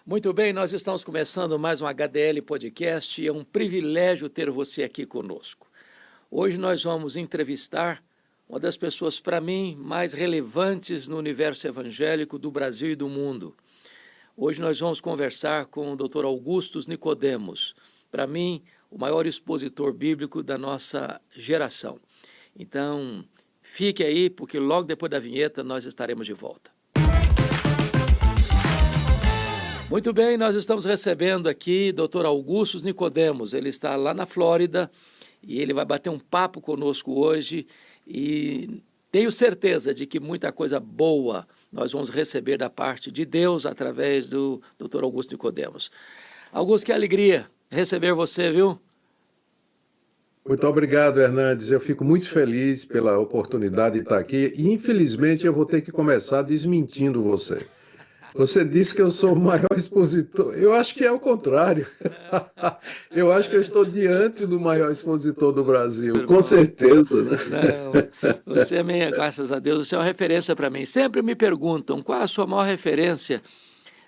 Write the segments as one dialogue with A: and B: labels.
A: Muito bem, nós estamos começando mais um HDL Podcast e é um privilégio ter você aqui conosco. Hoje nós vamos entrevistar uma das pessoas, para mim, mais relevantes no universo evangélico do Brasil e do mundo. Hoje nós vamos conversar com o Dr. Augustus Nicodemos, para mim, o maior expositor bíblico da nossa geração. Então, fique aí, porque logo depois da vinheta nós estaremos de volta. Muito bem, nós estamos recebendo aqui Dr. Augustus Nicodemos. Ele está lá na Flórida e ele vai bater um papo conosco hoje e tenho certeza de que muita coisa boa nós vamos receber da parte de Deus através do Dr. Augustus Nicodemos. Augusto, que alegria receber você, viu?
B: Muito obrigado, Hernandes. Eu fico muito feliz pela oportunidade de estar aqui e, infelizmente, eu vou ter que começar desmentindo você. Você disse que eu sou o maior expositor. Eu acho que é o contrário. Eu acho que eu estou diante do maior expositor do Brasil, com certeza, né?
A: Não, você é minha, graças a Deus, você é uma referência para mim. Sempre me perguntam qual é a sua maior referência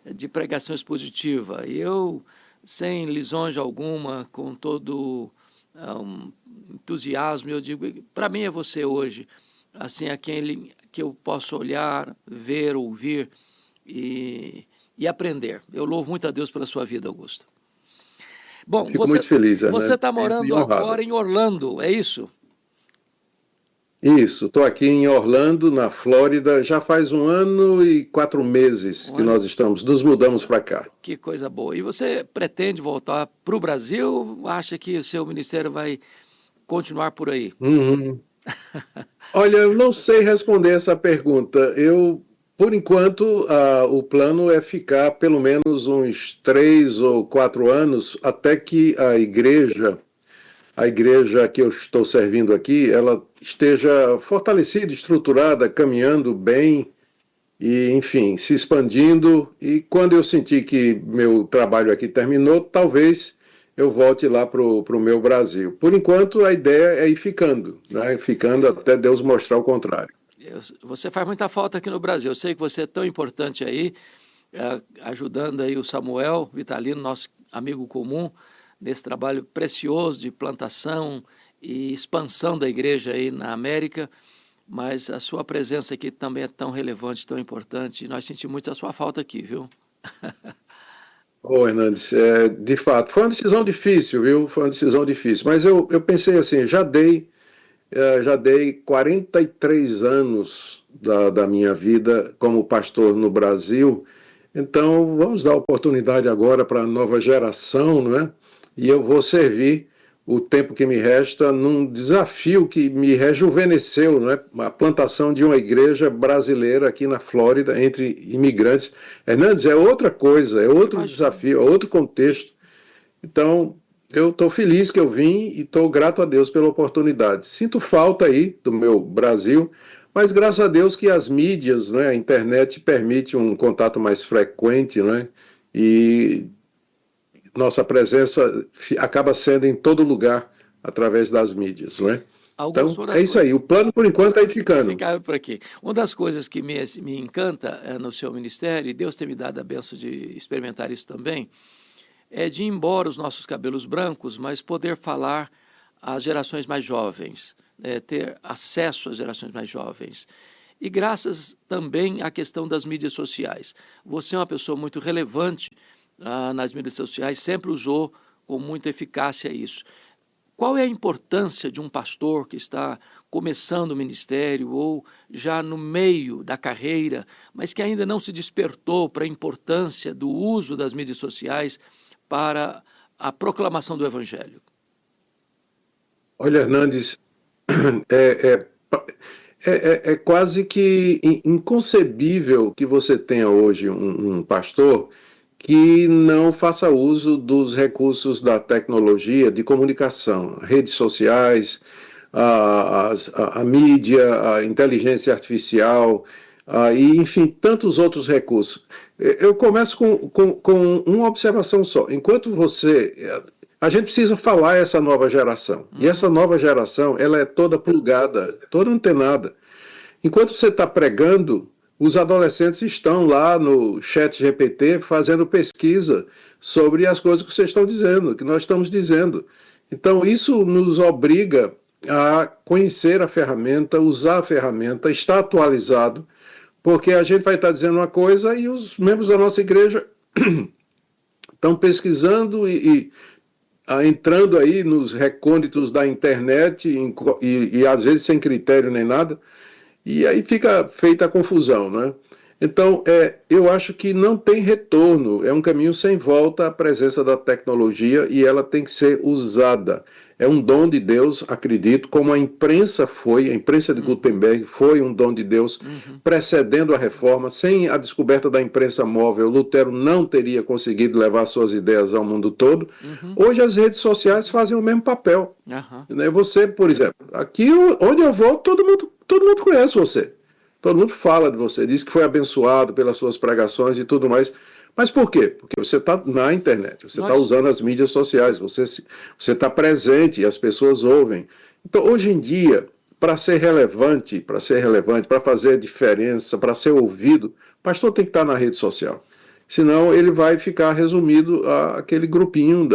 A: de pregação expositiva. E eu, sem lisonja alguma, com todo entusiasmo, eu digo, para mim é você hoje, assim, a quem que eu posso olhar, ver, ouvir e aprender. Eu louvo muito a Deus pela sua vida, Augusto. Bom,
B: fico muito feliz, né?
A: Você está morando agora em Orlando, é isso?
B: Isso, estou aqui em Orlando, na Flórida, já faz 1 ano e 4 meses que nós nos mudamos para cá.
A: Que coisa boa. E você pretende voltar para o Brasil? Acha que o seu ministério vai continuar por aí?
B: Olha, eu não sei responder essa pergunta. Por enquanto, o plano é ficar pelo menos uns 3 ou 4 anos até que a igreja que eu estou servindo aqui, ela esteja fortalecida, estruturada, caminhando bem e, enfim, se expandindo. E quando eu sentir que meu trabalho aqui terminou, talvez eu volte lá para o meu Brasil. Por enquanto, a ideia é ir ficando, né? Ficando até Deus mostrar o contrário.
A: Você faz muita falta aqui no Brasil. Eu sei que você é tão importante aí, ajudando aí o Samuel Vitalino, nosso amigo comum, nesse trabalho precioso de plantação e expansão da igreja aí na América, mas a sua presença aqui também é tão relevante, tão importante, e nós sentimos muito a sua falta aqui, viu?
B: Hernandes, de fato, foi uma decisão difícil, viu? Foi uma decisão difícil, mas eu pensei assim, já dei 43 anos da minha vida como pastor no Brasil, então vamos dar oportunidade agora para a nova geração, não é? E eu vou servir o tempo que me resta num desafio que me rejuvenesceu, não é? A plantação de uma igreja brasileira aqui na Flórida, entre imigrantes. Hernandes, é outra coisa, é outro desafio, é outro contexto. Então, eu estou feliz que eu vim e estou grato a Deus pela oportunidade. Sinto falta aí do meu Brasil, mas graças a Deus que as mídias, né, a internet permite um contato mais frequente, né, e nossa presença acaba sendo em todo lugar através das mídias, não é? Então, é isso aí. O plano, por enquanto, é ir ficando.
A: Ficar por aqui. Uma das coisas que me encanta no seu ministério, e Deus tem me dado a benção de experimentar isso também, é de ir embora os nossos cabelos brancos, mas poder falar às gerações mais jovens, ter acesso às gerações mais jovens. E graças também à questão das mídias sociais. Você é uma pessoa muito relevante nas mídias sociais, sempre usou com muita eficácia isso. Qual é a importância de um pastor que está começando o ministério ou já no meio da carreira, mas que ainda não se despertou para a importância do uso das mídias sociais para a proclamação do Evangelho?
B: Olha, Hernandes, é quase que inconcebível que você tenha hoje um pastor que não faça uso dos recursos da tecnologia de comunicação, redes sociais, a mídia, a inteligência artificial, e, enfim, tantos outros recursos. Eu começo com uma observação só. Enquanto a gente precisa falar essa nova geração. E essa nova geração, ela é toda plugada, toda antenada. Enquanto você está pregando, os adolescentes estão lá no chat GPT fazendo pesquisa sobre as coisas que vocês estão dizendo, que nós estamos dizendo. Então, isso nos obriga a conhecer a ferramenta, usar a ferramenta, estar atualizado, porque a gente vai estar dizendo uma coisa e os membros da nossa igreja estão pesquisando entrando aí nos recônditos da internet e às vezes sem critério nem nada, e aí fica feita a confusão, né? Então, eu acho que não tem retorno, é um caminho sem volta à presença da tecnologia e ela tem que ser usada. É um dom de Deus, acredito, como a imprensa foi, a imprensa de Gutenberg foi um dom de Deus, precedendo a reforma. Sem a descoberta da imprensa móvel, Lutero não teria conseguido levar suas ideias ao mundo todo. Hoje as redes sociais fazem o mesmo papel. Né? Você, por exemplo, aqui onde eu vou, todo mundo conhece você. Todo mundo fala de você, diz que foi abençoado pelas suas pregações e tudo mais. Mas por quê? Porque você está na internet, você está usando as mídias sociais, você está presente e as pessoas ouvem. Então, hoje em dia, para ser relevante, para fazer diferença, para ser ouvido, o pastor tem que estar na rede social. Senão ele vai ficar resumido àquele grupinho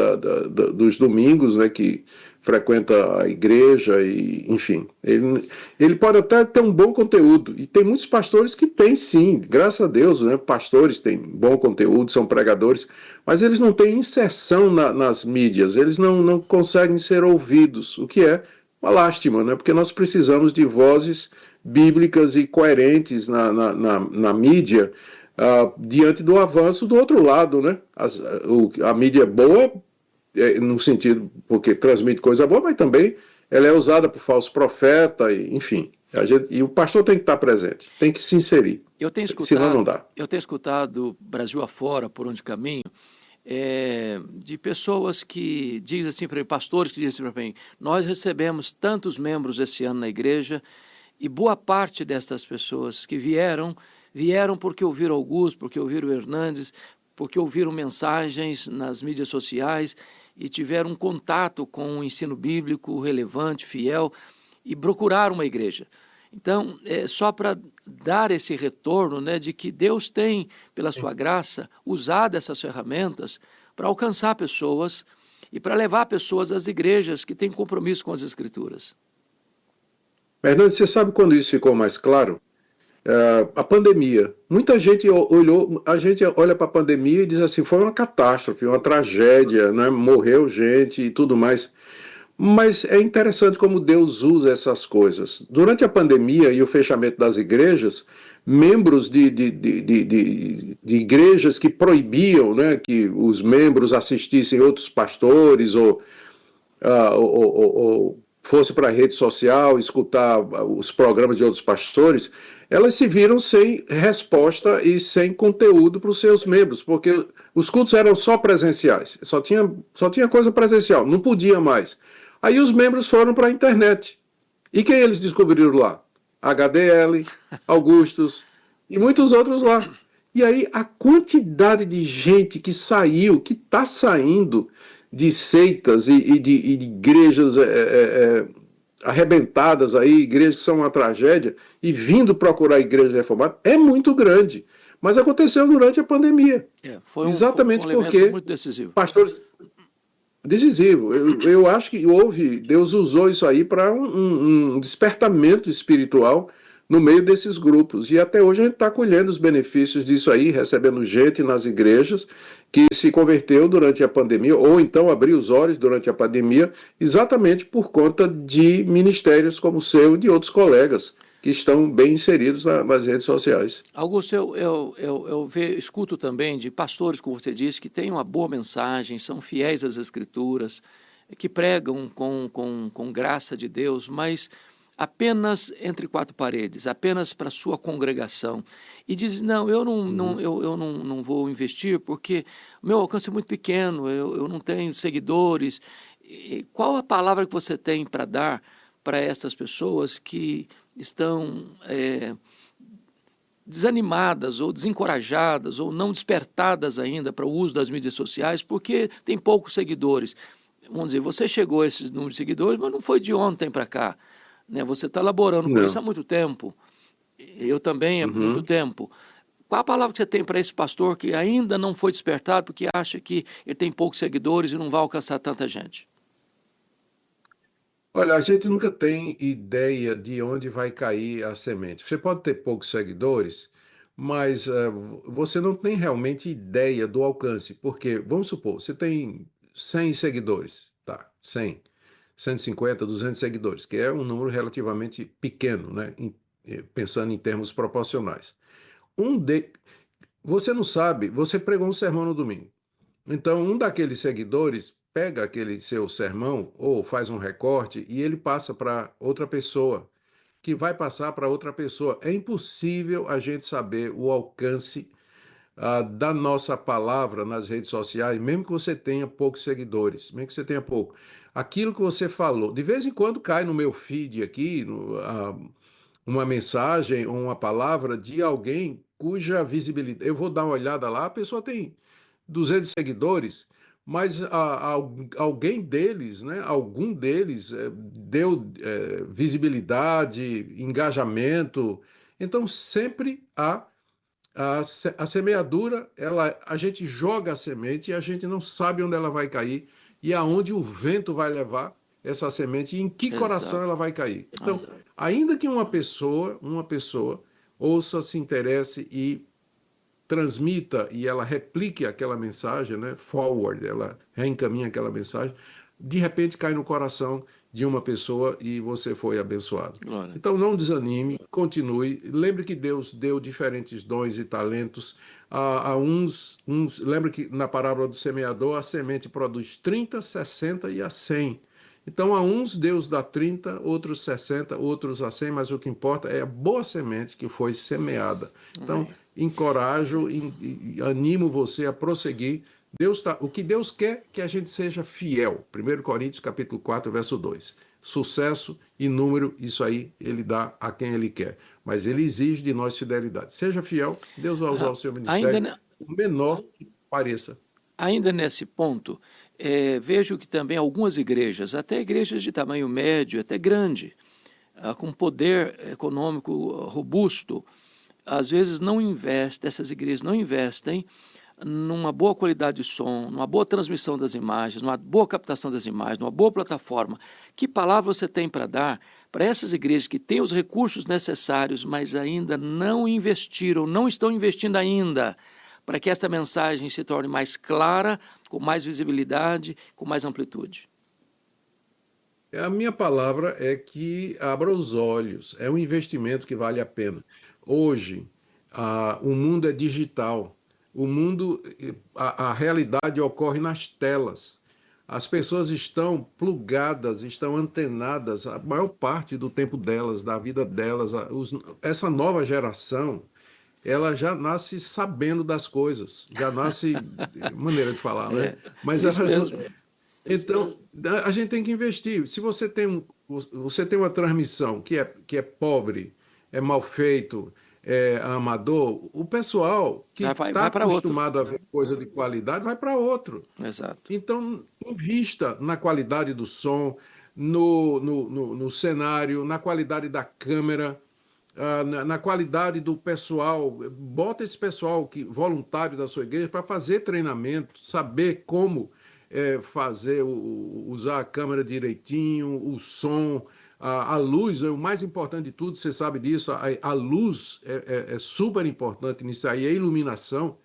B: dos domingos, né, que frequenta a igreja, e, enfim. Ele pode até ter um bom conteúdo, e tem muitos pastores que têm sim, graças a Deus, né, pastores têm bom conteúdo, são pregadores, mas eles não têm inserção nas mídias, eles não conseguem ser ouvidos, o que é uma lástima, né, porque nós precisamos de vozes bíblicas e coerentes na mídia, diante do avanço do outro lado, né? A mídia é boa, no sentido, porque transmite coisa boa, mas também ela é usada por falso profeta, enfim. E o pastor tem que estar presente, tem que se inserir, senão não dá.
A: Eu tenho escutado Brasil afora, por onde caminho, de pessoas que dizem assim para mim, pastores que dizem assim para mim, nós recebemos tantos membros esse ano na igreja, e boa parte destas pessoas que vieram porque ouviram Augusto, porque ouviram Hernandes, porque ouviram mensagens nas mídias sociais e tiveram um contato com o ensino bíblico relevante, fiel, e procuraram uma igreja. Então, só para dar esse retorno, né, de que Deus tem, pela sua graça, usado essas ferramentas para alcançar pessoas e para levar pessoas às igrejas que têm compromisso com as Escrituras.
B: Hernandes, você sabe quando isso ficou mais claro? A pandemia. Muita gente a gente olha para a pandemia e diz assim, foi uma catástrofe, uma tragédia, né? Morreu gente e tudo mais. Mas é interessante como Deus usa essas coisas. Durante a pandemia e o fechamento das igrejas, membros de igrejas que proibiam, né, que os membros assistissem outros pastores ou fosse para a rede social escutar os programas de outros pastores, elas se viram sem resposta e sem conteúdo para os seus membros, porque os cultos eram só presenciais, só tinha coisa presencial, não podia mais. Aí os membros foram para a internet. E quem eles descobriram lá? HDL, Augustus e muitos outros lá. E aí a quantidade de gente que saiu, que está saindo de seitas e de igrejas arrebentadas aí, igrejas que são uma tragédia, e vindo procurar a igreja reformada, é muito grande. Mas aconteceu durante a pandemia. Exatamente
A: foi um
B: porque
A: muito decisivo.
B: Pastores... Decisivo. Eu acho que Deus usou isso aí para um despertamento espiritual no meio desses grupos. E até hoje a gente está colhendo os benefícios disso aí, recebendo gente nas igrejas que se converteu durante a pandemia, ou então abriu os olhos durante a pandemia, exatamente por conta de ministérios como o seu e de outros colegas que estão bem inseridos nas redes sociais.
A: Augusto, eu escuto também de pastores, como você disse, que têm uma boa mensagem, são fiéis às Escrituras, que pregam com graça de Deus, mas apenas entre quatro paredes, apenas para a sua congregação. E diz, não, eu não vou investir porque o meu alcance é muito pequeno, eu não tenho seguidores. E qual a palavra que você tem para dar para essas pessoas que estão desanimadas ou desencorajadas ou não despertadas ainda para o uso das mídias sociais porque tem poucos seguidores? Vamos dizer, você chegou a esses números de seguidores, mas não foi de ontem para cá, né? Você está laborando com isso há muito tempo. Eu também, há muito tempo. Qual a palavra que você tem para esse pastor que ainda não foi despertado porque acha que ele tem poucos seguidores e não vai alcançar tanta gente?
B: Olha, a gente nunca tem ideia de onde vai cair a semente. Você pode ter poucos seguidores, mas você não tem realmente ideia do alcance. Porque, vamos supor, você tem 100 seguidores, tá? 100, 150, 200 seguidores, que é um número relativamente pequeno, né? Pensando em termos proporcionais. Um de... Você não sabe, você pregou um sermão no domingo. Então, um daqueles seguidores pega aquele seu sermão ou faz um recorte e ele passa para outra pessoa, que vai passar para outra pessoa. É impossível a gente saber o alcance da nossa palavra nas redes sociais, mesmo que você tenha poucos seguidores, mesmo que você tenha pouco. Aquilo que você falou, de vez em quando cai no meu feed aqui, uma mensagem ou uma palavra de alguém cuja visibilidade. Eu vou dar uma olhada lá, a pessoa tem 200 seguidores, mas alguém deles, né, algum deles deu visibilidade, engajamento. Então, sempre a semeadura, a gente joga a semente e a gente não sabe onde ela vai cair e aonde o vento vai levar essa semente e em que coração ela
A: Exato.
B: vai cair. Então, ainda que uma pessoa ouça, se interesse e transmita e ela replique aquela mensagem, né, forward, ela reencaminha aquela mensagem, de repente cai no coração de uma pessoa e você foi abençoado.
A: Glória.
B: Então não desanime, continue. Lembre que Deus deu diferentes dons e talentos a uns. Lembre que na parábola do semeador a semente produz 30, 60 e a 100. Então, a uns Deus dá 30, outros 60, outros a 100, mas o que importa é a boa semente que foi semeada. Então,
A: Amém.
B: encorajo e animo você a prosseguir. O que Deus quer é que a gente seja fiel. 1 Coríntios capítulo 4, verso 2. Sucesso e número, isso aí ele dá a quem ele quer. Mas ele exige de nós fidelidade. Seja fiel, Deus vai usar o seu
A: Ainda,
B: ministério, o menor que pareça.
A: ainda nesse ponto, vejo que também algumas igrejas, até igrejas de tamanho médio, até grande, com poder econômico robusto, às vezes não investem, essas igrejas não investem numa boa qualidade de som, numa boa transmissão das imagens, numa boa captação das imagens, numa boa plataforma. Que palavra você tem para dar para essas igrejas que têm os recursos necessários, mas ainda não investiram, não estão investindo ainda, para que esta mensagem se torne mais clara, com mais visibilidade, com mais amplitude?
B: A minha palavra é que abra os olhos. É um investimento que vale a pena. Hoje, o mundo é digital. O mundo, a realidade ocorre nas telas. As pessoas estão plugadas, estão antenadas a maior parte do tempo delas, da vida delas. Essa nova geração, ela já nasce sabendo das coisas, já nasce, maneira de falar, né? Mas
A: Isso mesmo.
B: então, a gente tem que investir. Se você tem uma transmissão que é pobre, é mal feito, é amador, o pessoal que está
A: Vai para outro.
B: acostumado a ver coisa de qualidade vai para outro.
A: Exato.
B: Então, invista na qualidade do som, no cenário, na qualidade da câmera, na qualidade do pessoal. Bota esse pessoal voluntário da sua igreja para fazer treinamento, saber como usar a câmera direitinho, o som, a luz, é o mais importante de tudo, você sabe disso, a luz é super importante nisso aí, a iluminação.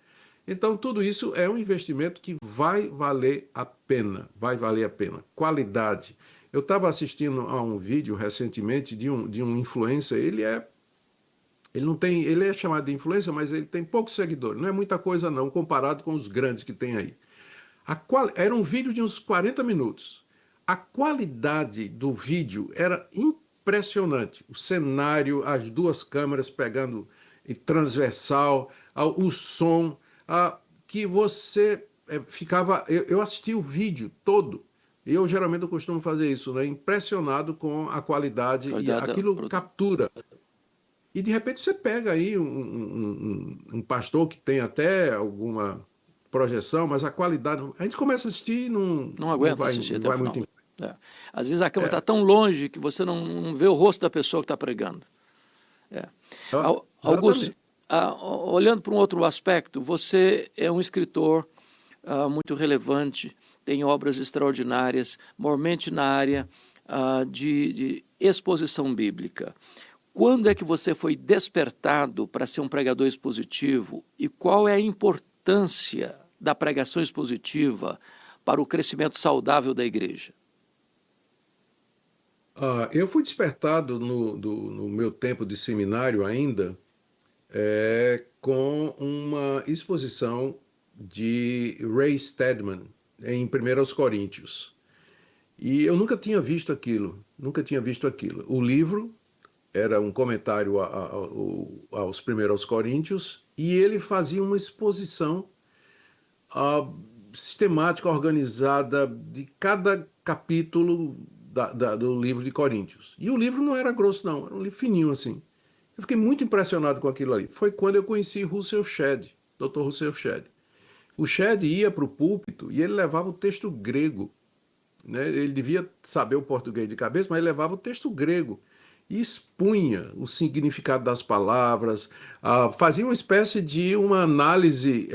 B: Então, tudo isso é um investimento que vai valer a pena, vai valer a pena. Qualidade. Eu estava assistindo a um vídeo recentemente de um influencer, ele não tem, ele é chamado de influencer, mas ele tem poucos seguidores, não é muita coisa não, comparado com os grandes que tem aí. Era um vídeo de uns 40 minutos. A qualidade do vídeo era impressionante. O cenário, as duas câmeras pegando e transversal, o som, que você ficava. Eu assisti o vídeo todo. Eu geralmente eu costumo fazer isso, né? Impressionado com a qualidade e aquilo captura. E de repente você pega aí um pastor que tem até alguma projeção, mas a qualidade. A gente começa a assistir e
A: Não aguenta assistir
B: não
A: até o
B: vai
A: final.
B: muito.
A: Às vezes a câmera está tão longe que você não vê o rosto da pessoa que está pregando. É. Augusto,
B: Exatamente.
A: olhando para um outro aspecto, você é um escritor muito relevante, tem obras extraordinárias, mormente na área de exposição bíblica. Quando é que você foi despertado para ser um pregador expositivo e qual é a importância da pregação expositiva para o crescimento saudável da igreja?
B: Eu fui despertado no meu tempo de seminário ainda, com uma exposição de Ray Stedman em 1 Coríntios. E eu nunca tinha visto aquilo, nunca tinha visto aquilo. O livro era um comentário aos 1 Coríntios e ele fazia uma exposição ah, sistemática, organizada de cada capítulo do livro de Coríntios. E o livro não era grosso, não, era um livro fininho assim. Eu fiquei muito impressionado com aquilo ali. Foi quando eu conheci Russell Shedd, Dr. Russell Shedd. O Shedd ia para o púlpito e ele levava o texto grego, né? Ele devia saber o português de cabeça, mas ele levava o texto grego e expunha o significado das palavras, fazia uma espécie de uma análise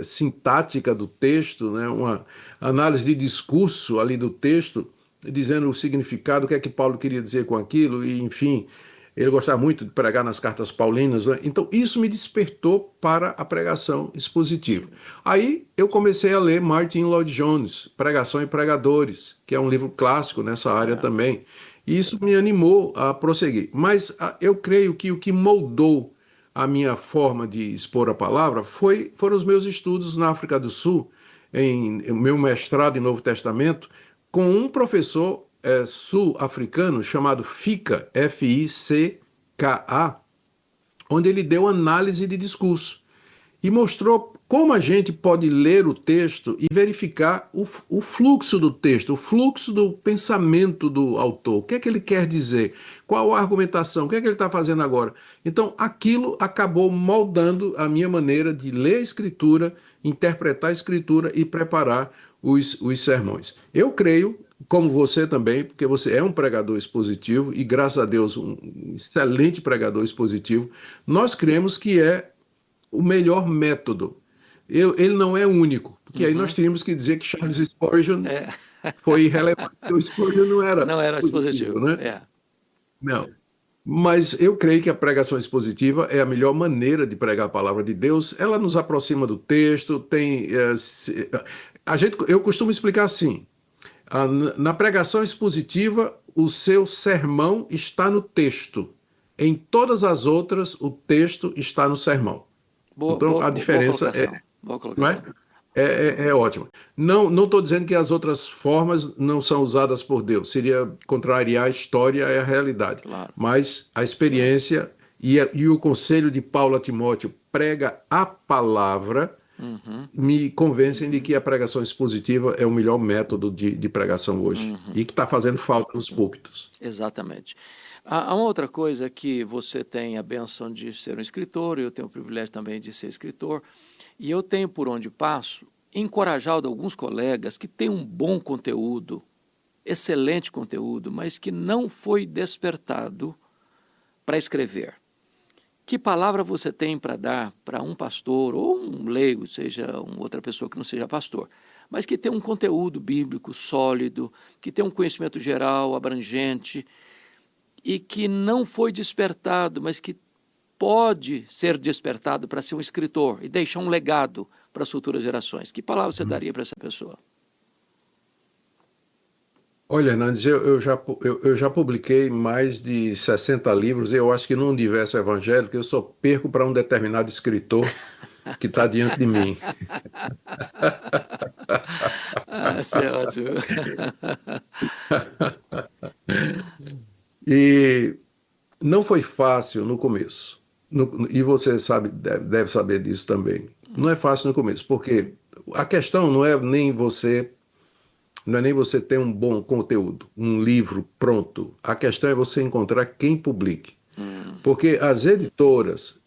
B: sintática do texto, né? Uma análise de discurso ali do texto, dizendo o significado, o que é que Paulo queria dizer com aquilo, e enfim, ele gostava muito de pregar nas cartas paulinas, né? Então isso me despertou para a pregação expositiva. Aí eu comecei a ler Martin Lloyd-Jones, Pregação e Pregadores, que é um livro clássico nessa área também. E isso me animou a prosseguir. Mas eu creio que o que moldou a minha forma de expor a palavra foram os meus estudos na África do Sul, em meu mestrado em Novo Testamento, com um professor sul-africano chamado Fica, F-I-C-K-A, onde ele deu análise de discurso e mostrou como a gente pode ler o texto e verificar o fluxo do texto, o fluxo do pensamento do autor. O que é que ele quer dizer? Qual a argumentação? O que é que ele está fazendo agora? Então, aquilo acabou moldando a minha maneira de ler a Escritura, interpretar a Escritura e preparar os sermões. Eu creio, como você também, porque você é um pregador expositivo e, graças a Deus, um excelente pregador expositivo, nós cremos que é o melhor método. Ele não é único, porque aí nós teríamos que dizer que Charles Spurgeon
A: É,
B: foi irrelevante. O Spurgeon não era
A: não era
B: positivo,
A: expositivo.
B: né?
A: É.
B: Não. Mas eu creio que a pregação expositiva é a melhor maneira de pregar a palavra de Deus. Ela nos aproxima do texto, eu costumo explicar assim, na pregação expositiva, o seu sermão está no texto. Em todas as outras, o texto está no sermão.
A: Boa,
B: Então,
A: boa,
B: a
A: boa
B: diferença
A: colocação. Boa
B: não é?
A: colocação.
B: É ótima. Não estou dizendo que as outras formas não são usadas por Deus. Seria contrariar a história e a realidade.
A: Claro.
B: Mas a experiência e o conselho de Paulo a Timóteo, prega a palavra, me convencem de que a pregação expositiva é o melhor método de pregação hoje. E que está fazendo falta nos púlpitos.
A: Exatamente. Há uma outra coisa que você tem a bênção de ser um escritor, eu tenho o privilégio também de ser escritor, e eu tenho, por onde passo, encorajado alguns colegas que têm um bom conteúdo, excelente conteúdo, mas que não foi despertado para escrever. Que palavra você tem para dar para um pastor ou um leigo, seja uma outra pessoa que não seja pastor, mas que tem um conteúdo bíblico sólido, que tem um conhecimento geral, abrangente, e que não foi despertado, mas que pode ser despertado para ser um escritor e deixar um legado para as futuras gerações? Que palavra você daria para essa pessoa?
B: Olha, Hernandes, eu já publiquei mais de 60 livros. Eu acho que no universo evangélico eu só perco para um determinado escritor que está diante de mim.
A: Isso é ótimo.
B: E não foi fácil no começo. E você sabe, deve saber disso também. Não é fácil no começo, porque a questão não é nem você ter um bom conteúdo, um livro pronto. A questão é você encontrar quem publique. Porque as editoras,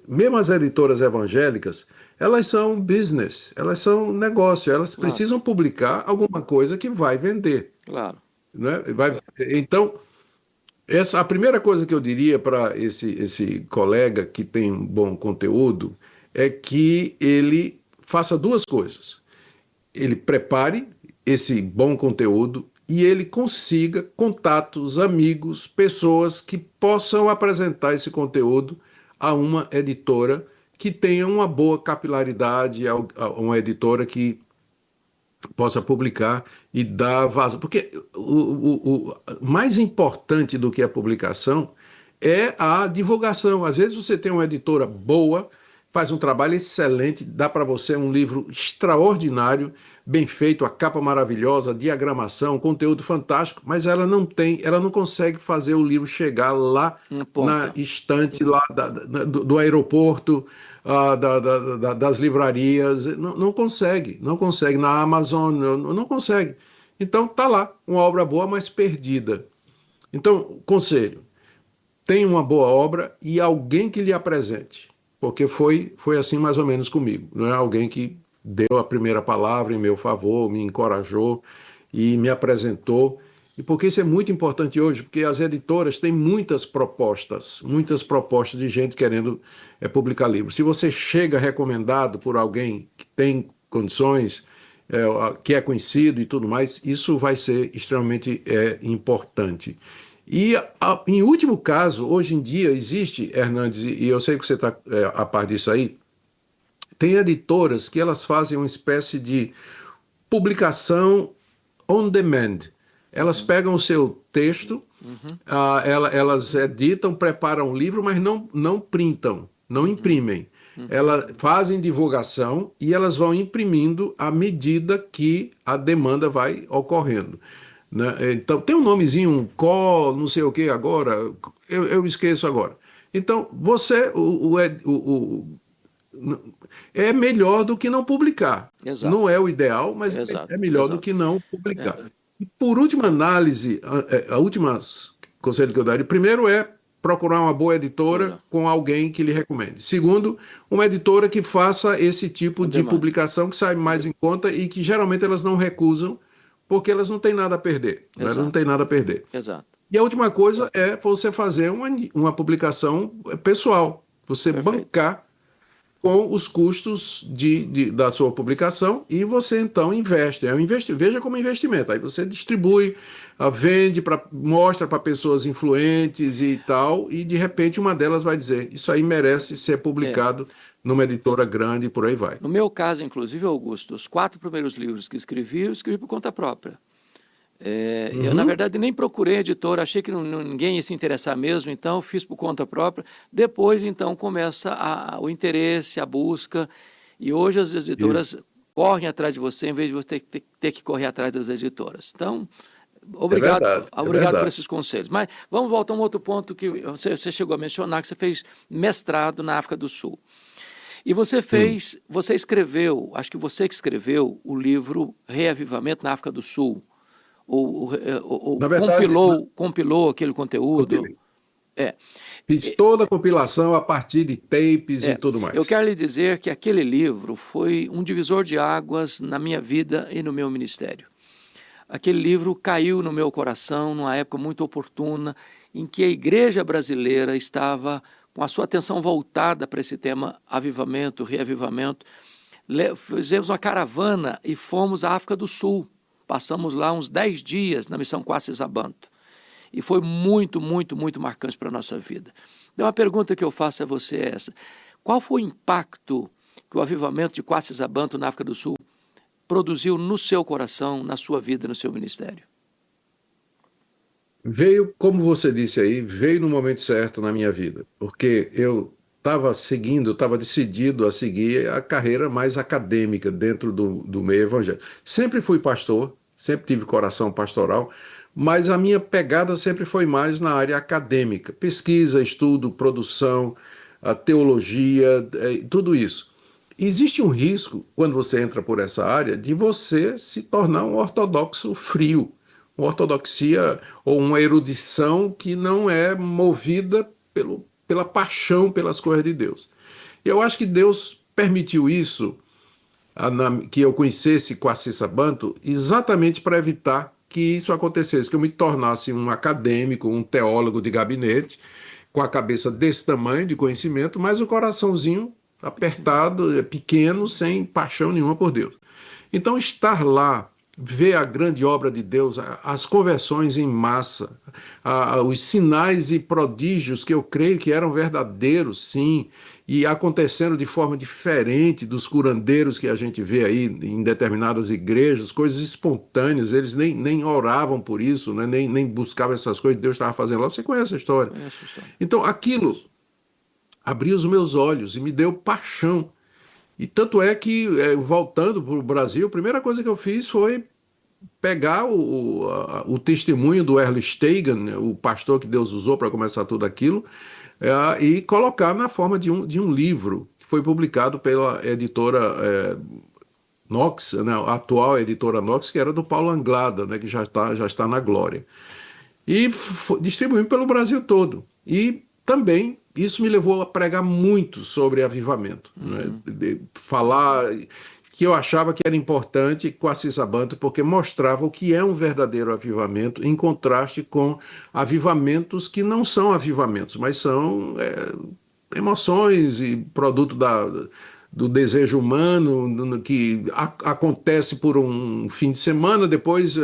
B: mesmo as editoras evangélicas, elas são business, elas são negócio, elas
A: Claro,
B: precisam publicar alguma coisa que vai vender,
A: claro.
B: né? Então, A primeira coisa que eu diria para esse colega que tem um bom conteúdo é que ele faça duas coisas. Ele prepare esse bom conteúdo e ele consiga contatos, amigos, pessoas que possam apresentar esse conteúdo a uma editora que tenha uma boa capilaridade, uma editora que possa publicar e dar vazão. Porque o mais importante do que a publicação é a divulgação. Às vezes você tem uma editora boa, faz um trabalho excelente, dá para você um livro extraordinário, bem feito, a capa maravilhosa, a diagramação, conteúdo fantástico, mas ela não consegue fazer o livro chegar lá
A: Um
B: na
A: ponto.
B: estante lá do aeroporto, das livrarias, não consegue, não consegue, na Amazon, não consegue. Então tá lá, uma obra boa, mas perdida. Então, conselho, tem uma boa obra e alguém que lhe apresente, porque foi assim mais ou menos comigo, não é alguém que deu a primeira palavra em meu favor, me encorajou e me apresentou. E porque isso é muito importante hoje, porque as editoras têm muitas propostas de gente querendo publicar livros. Se você chega recomendado por alguém que tem condições, que é conhecido e tudo mais, isso vai ser extremamente importante. E, em último caso, hoje em dia existe, Hernandes, e eu sei que você está a par disso aí, tem editoras que elas fazem uma espécie de publicação on demand. Elas pegam o seu texto, elas editam, preparam um livro, mas não printam, não imprimem. Elas fazem divulgação e elas vão imprimindo à medida que a demanda vai ocorrendo, né? Então, tem um nomezinho, um não sei o que agora, eu esqueço agora. Então, é melhor do que não publicar.
A: Exato,
B: Não é o ideal, mas
A: exato,
B: é melhor do
A: exato.
B: que não publicar.
A: É,
B: E por última análise, a última conselho que eu daria, primeiro é procurar uma boa editora
A: doutora,
B: com alguém que lhe recomende. Segundo, uma editora que faça esse tipo
A: on
B: de
A: demand.
B: publicação que sai mais em conta e que geralmente elas não recusam porque elas não têm nada a perder, né? Não
A: Exato,
B: têm nada a perder.
A: exato.
B: E a última coisa é você fazer uma publicação pessoal, você
A: Perfeito.
B: bancar com os custos da sua publicação e você então investe. Veja como investimento. Aí você distribui, vende, mostra para pessoas influentes e tal, e de repente uma delas vai dizer: Isso aí merece ser
A: É.
B: publicado numa editora grande e por aí vai.
A: No meu caso, inclusive, Augusto, os 4 primeiros livros que escrevi, eu escrevi por conta própria. Eu, na
B: Uhum.
A: verdade, nem procurei editor, achei que ninguém ia se interessar mesmo, então fiz por conta própria. Depois, então, começa o interesse, a busca, e hoje as
B: Isso.
A: editoras correm atrás de você em vez de você ter que correr atrás das editoras. Então,
B: É
A: obrigado,
B: verdade, é
A: obrigado por
B: verdade.
A: esses conselhos. Mas vamos voltar a um outro ponto que você chegou a mencionar, que você fez mestrado na África do Sul. E
B: Sim.
A: você escreveu, acho que você que escreveu o livro Reavivamento na África do Sul, ou
B: Na verdade,
A: compilou aquele conteúdo.
B: compilei.
A: É,
B: Fiz toda a compilação a partir de tapes e
A: é.
B: tudo
A: Eu
B: mais.
A: quero lhe dizer que aquele livro foi um divisor de águas na minha vida e no meu ministério. Aquele livro caiu no meu coração numa época muito oportuna, em que a igreja brasileira estava com a sua atenção voltada para esse tema avivamento, reavivamento. Fizemos uma caravana e fomos à África do Sul. Passamos lá uns 10 dias na missão Quacis-Abantu. E foi muito, muito, muito marcante para a nossa vida. Então, a pergunta que eu faço a você é essa: qual foi o impacto que o avivamento de Quacis-Abantu na África do Sul produziu no seu coração, na sua vida, no seu ministério?
B: Veio, como você disse aí, veio no momento certo na minha vida, porque eu estava decidido a seguir a carreira mais acadêmica dentro do meio evangélico. Sempre fui pastor, sempre tive coração pastoral, mas a minha pegada sempre foi mais na área acadêmica, pesquisa, estudo, produção, a teologia, tudo isso. Existe um risco, quando você entra por essa área, de você se tornar um ortodoxo frio, uma ortodoxia ou uma erudição que não é movida pela paixão pelas coisas de Deus. E eu acho que Deus permitiu isso, que eu conhecesse Quacis Banto, exatamente para evitar que isso acontecesse, que eu me tornasse um acadêmico, um teólogo de gabinete, com a cabeça desse tamanho de conhecimento, mas o coraçãozinho apertado, pequeno, sem paixão nenhuma por Deus. Então, estar lá, ver a grande obra de Deus, as conversões em massa, os sinais e prodígios que eu creio que eram verdadeiros, sim, e acontecendo de forma diferente dos curandeiros que a gente vê aí em determinadas igrejas, coisas espontâneas, eles nem oravam por isso, né? nem buscavam essas coisas, Deus estava fazendo lá. Você conhece a história?
A: Conheço a história.
B: Então, aquilo abriu os meus olhos e me deu paixão. E tanto é que, voltando para o Brasil, a primeira coisa que eu fiz foi pegar o testemunho do Erle Steigen, né, o pastor que Deus usou para começar tudo aquilo, e colocar na forma de um livro, que foi publicado pela editora Knox, né, a atual editora Knox, que era do Paulo Anglada, né, que já está na glória. E distribuímos pelo Brasil todo. E também isso me levou a pregar muito sobre avivamento, né? De falar que eu achava que era importante com a Cisabanto, porque mostrava o que é um verdadeiro avivamento, em contraste com avivamentos que não são avivamentos, mas são emoções e produto do desejo humano, que acontece por um fim de semana, depois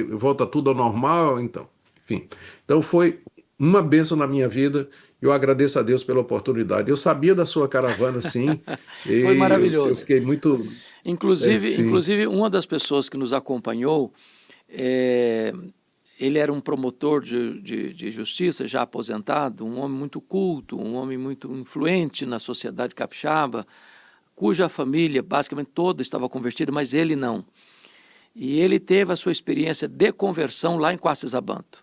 B: volta tudo ao normal, então, enfim. Então foi uma bênção na minha vida. Eu agradeço a Deus pela oportunidade. Eu sabia da sua caravana, sim,
A: Foi
B: e eu
A: maravilhoso.
B: fiquei muito. Sim.
A: Inclusive, uma das pessoas que nos acompanhou, ele era um promotor de justiça, já aposentado, um homem muito culto, um homem muito influente na sociedade capixaba, cuja família basicamente toda estava convertida, mas ele não. E ele teve a sua experiência de conversão lá em Quacisabanto.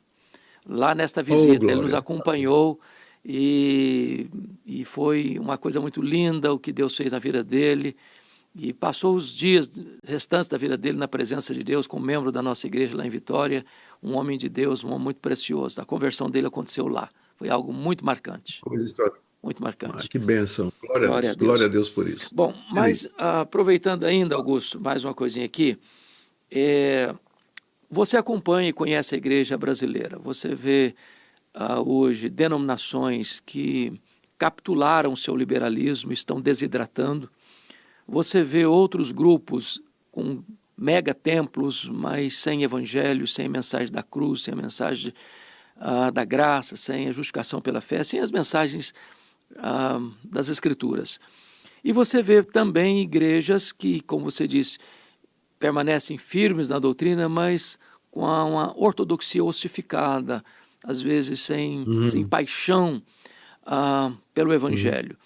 A: Lá nesta visita, ele nos
B: Glória.
A: acompanhou e foi uma coisa muito linda o que Deus fez na vida dele. E passou os dias restantes da vida dele na presença de Deus, como membro da nossa igreja lá em Vitória, um homem de Deus, um homem muito precioso. A conversão dele aconteceu lá. Foi algo muito marcante.
B: Coisa extraordinária.
A: Muito marcante.
B: Que bênção.
A: Glória a Deus.
B: Glória a Deus por isso.
A: Bom, mas
B: Feliz.
A: aproveitando ainda, Augusto, mais uma coisinha aqui. Você acompanha e conhece a igreja brasileira. Você vê hoje denominações que capitularam seu liberalismo, estão desidratando. Você vê outros grupos com mega templos, mas sem evangelho, sem mensagem da cruz, sem a mensagem da graça, sem a justificação pela fé, sem as mensagens das Escrituras. E você vê também igrejas que, como você disse, permanecem firmes na doutrina, mas com uma ortodoxia ossificada, às vezes sem paixão pelo evangelho.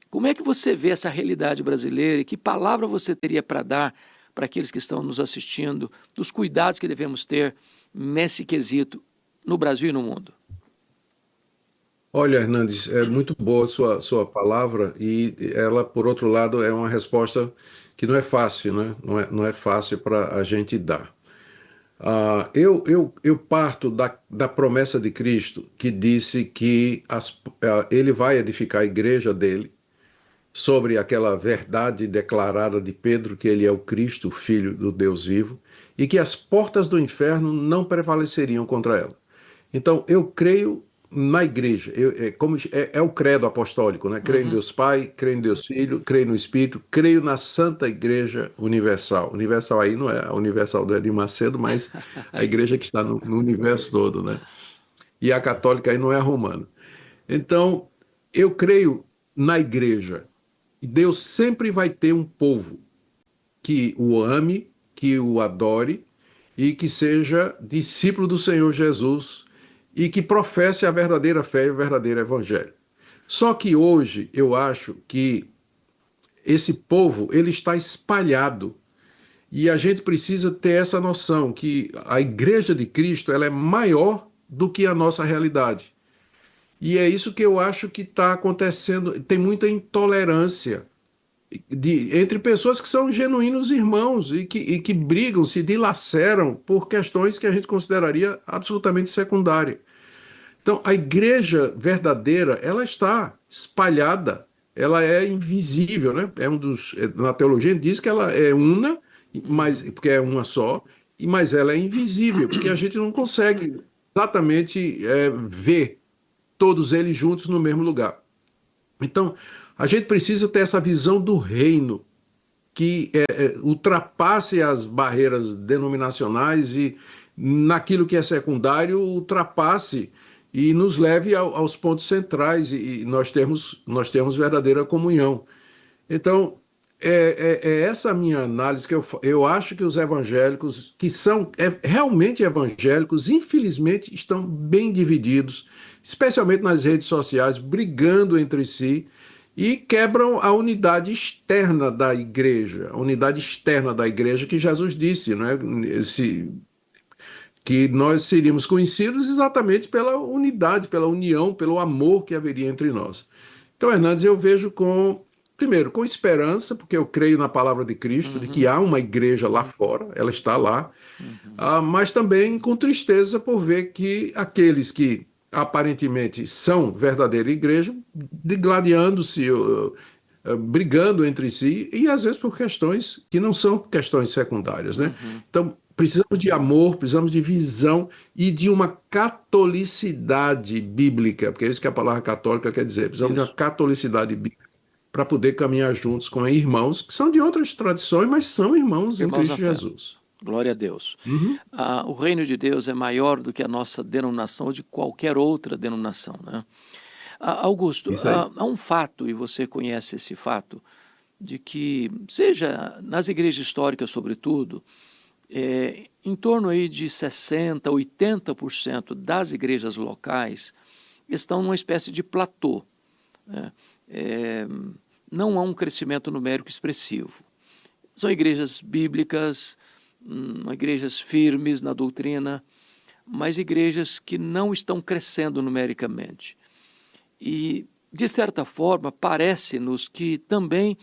A: Como é que você vê essa realidade brasileira e que palavra você teria para dar para aqueles que estão nos assistindo, dos cuidados que devemos ter nesse quesito no Brasil e no mundo?
B: Olha, Hernandes, é muito boa a sua palavra e ela, por outro lado, é uma resposta que não é fácil, né? Não é fácil para a gente dar. Eu parto da promessa de Cristo, que disse que ele vai edificar a igreja dele sobre aquela verdade declarada de Pedro, que ele é o Cristo, o Filho do Deus vivo, e que as portas do inferno não prevaleceriam contra ela. Então, eu creio na igreja, é o credo apostólico, né? Creio em Deus Pai, creio em Deus Filho, creio no Espírito, creio na Santa Igreja Universal. Universal aí não é a Universal do Edir Macedo, mas a igreja que está no universo todo, né? E a católica aí não é a romana. Então, eu creio na igreja. Deus sempre vai ter um povo que o ame, que o adore e que seja discípulo do Senhor Jesus e que professe a verdadeira fé e o verdadeiro evangelho. Só que hoje eu acho que esse povo ele está espalhado e a gente precisa ter essa noção que a Igreja de Cristo ela é maior do que a nossa realidade. E é isso que eu acho que está acontecendo. Tem muita intolerância entre pessoas que são genuínos irmãos e que brigam, se dilaceram por questões que a gente consideraria absolutamente secundárias. Então, a igreja verdadeira, ela está espalhada, ela é invisível, né? Na teologia diz que ela é una, mas, porque é uma só, mas ela é invisível, porque a gente não consegue exatamente ver todos eles juntos no mesmo lugar. Então, a gente precisa ter essa visão do reino, que ultrapasse as barreiras denominacionais e, naquilo que é secundário, ultrapasse e nos leve aos pontos centrais e nós temos verdadeira comunhão. Então, é essa a minha análise, que eu acho que os evangélicos, que são realmente evangélicos, infelizmente estão bem divididos, especialmente nas redes sociais, brigando entre si e quebram a unidade externa da igreja, que Jesus disse, né? Que nós seríamos conhecidos exatamente pela unidade, pela união, pelo amor que haveria entre nós. Então, Hernandes, eu vejo primeiro, com esperança, porque eu creio na palavra de Cristo, de que há uma igreja lá fora, ela está lá, mas também com tristeza por ver que aqueles que aparentemente são verdadeira igreja, digladiando-se, brigando entre si, e às vezes por questões que não são questões secundárias, né? Então, precisamos de amor, precisamos de visão e de uma catolicidade bíblica, porque é isso que a palavra católica quer dizer. Precisamos de uma catolicidade bíblica para poder caminhar juntos com irmãos que são de outras tradições, mas são irmãos em Cristo Jesus.
A: Glória a Deus. O reino de Deus é maior do que a nossa denominação ou de qualquer outra denominação, né? Augusto, há um fato, e você conhece esse fato, de que, seja nas igrejas históricas sobretudo, em torno aí de 60%, 80% das igrejas locais estão numa espécie de platô, né? Não há um crescimento numérico expressivo. São igrejas bíblicas, igrejas firmes na doutrina, mas igrejas que não estão crescendo numericamente. E, de certa forma, parece-nos que também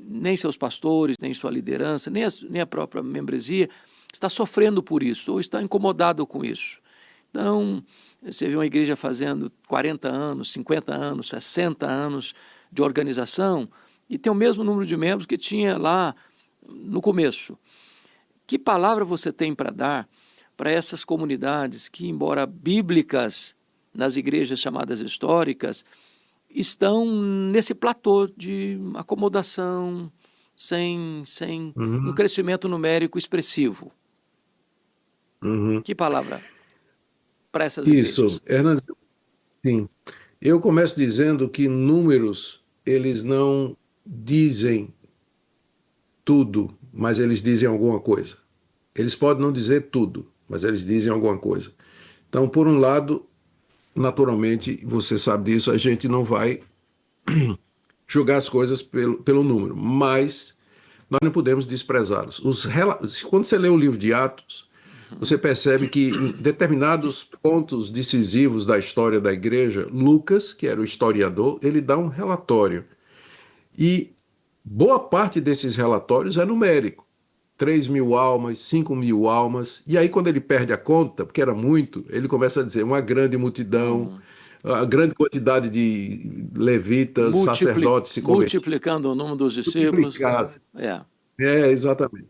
A: nem seus pastores, nem sua liderança, nem a própria membresia está sofrendo por isso, ou está incomodado com isso. Então, você vê uma igreja fazendo 40 anos, 50 anos, 60 anos de organização e tem o mesmo número de membros que tinha lá no começo. Que palavra você tem para dar para essas comunidades que, embora bíblicas nas igrejas chamadas históricas, estão nesse platô de acomodação, sem um crescimento numérico expressivo? Que palavra para essas igrejas?
B: Isso, Hernandes, sim. Eu começo dizendo que números, eles não dizem tudo, mas eles dizem alguma coisa. Eles podem não dizer tudo, mas eles dizem alguma coisa. Então, por um lado, naturalmente, você sabe disso, a gente não vai julgar as coisas pelo número, mas nós não podemos desprezá-los. Quando você lê o livro de Atos, você percebe que em determinados pontos decisivos da história da igreja, Lucas, que era o historiador, ele dá um relatório. E boa parte desses relatórios é numérico. 3.000 almas, 5.000 almas. E aí, quando ele perde a conta, porque era muito, ele começa a dizer uma grande multidão, a grande quantidade de levitas, sacerdotes se convertindo.
A: Multiplicando o número dos discípulos.
B: Exatamente.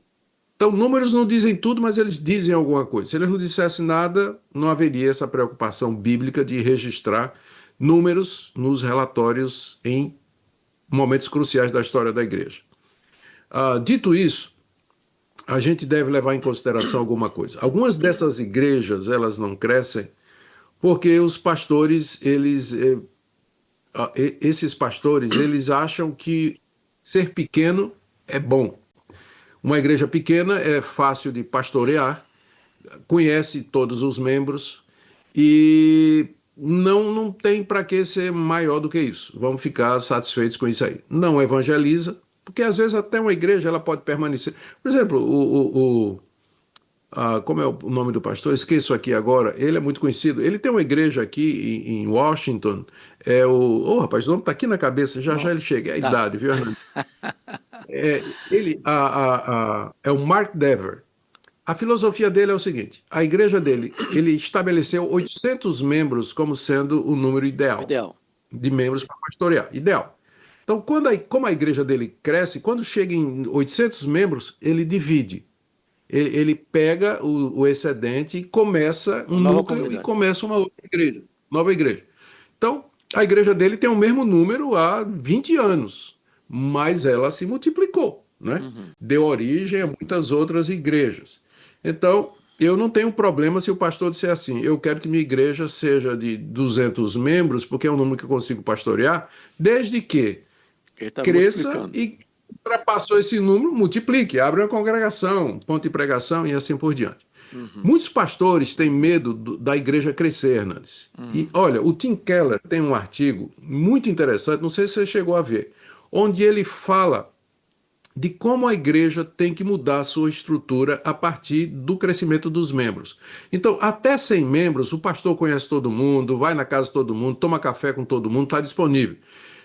B: Então, números não dizem tudo, mas eles dizem alguma coisa. Se eles não dissessem nada, não haveria essa preocupação bíblica de registrar números nos relatórios em momentos cruciais da história da igreja. Dito isso, a gente deve levar em consideração alguma coisa. Algumas dessas igrejas, elas não crescem porque os pastores, esses pastores, eles acham que ser pequeno é bom. Uma igreja pequena é fácil de pastorear, conhece todos os membros e não tem para que ser maior do que isso. Vamos ficar satisfeitos com isso aí. Não evangeliza, porque às vezes até uma igreja ela pode permanecer. Por exemplo, como é o nome do pastor? Esqueço aqui agora. Ele é muito conhecido. Ele tem uma igreja aqui em Washington. Rapaz, o nome está aqui na cabeça. Já ele chega. É a idade, viu, Hernandes? É o Mark Dever. A filosofia dele é o seguinte: a igreja dele, ele estabeleceu 800 membros como sendo o número ideal de membros para pastorear. Ideal. Então, como a igreja dele cresce, quando chega em 800 membros, ele divide. ele pega o excedente e começa um
A: Nova
B: núcleo e
A: comunidade.
B: começa uma outra igreja, nova igreja. Então, a igreja dele tem o mesmo número há 20 anos, mas ela se multiplicou, né?
A: Uhum.
B: Deu origem a muitas outras igrejas. Então, eu não tenho problema se o pastor disser assim: eu quero que minha igreja seja de 200 membros, porque é um número que eu consigo pastorear, desde que
A: Ele está
B: cresça
A: multiplicando.
B: e ultrapassou esse número, multiplique, abre uma congregação, ponto de pregação e assim por diante.
A: Uhum.
B: Muitos pastores têm medo da igreja crescer, Hernandes. E
A: Uhum.
B: olha, o Tim Keller tem um artigo muito interessante, não sei se você chegou a ver, onde ele fala de como a igreja tem que mudar a sua estrutura a partir do crescimento dos membros. Então, até 100 membros, o pastor conhece todo mundo, vai na casa de todo mundo, toma café com todo mundo, está disponível.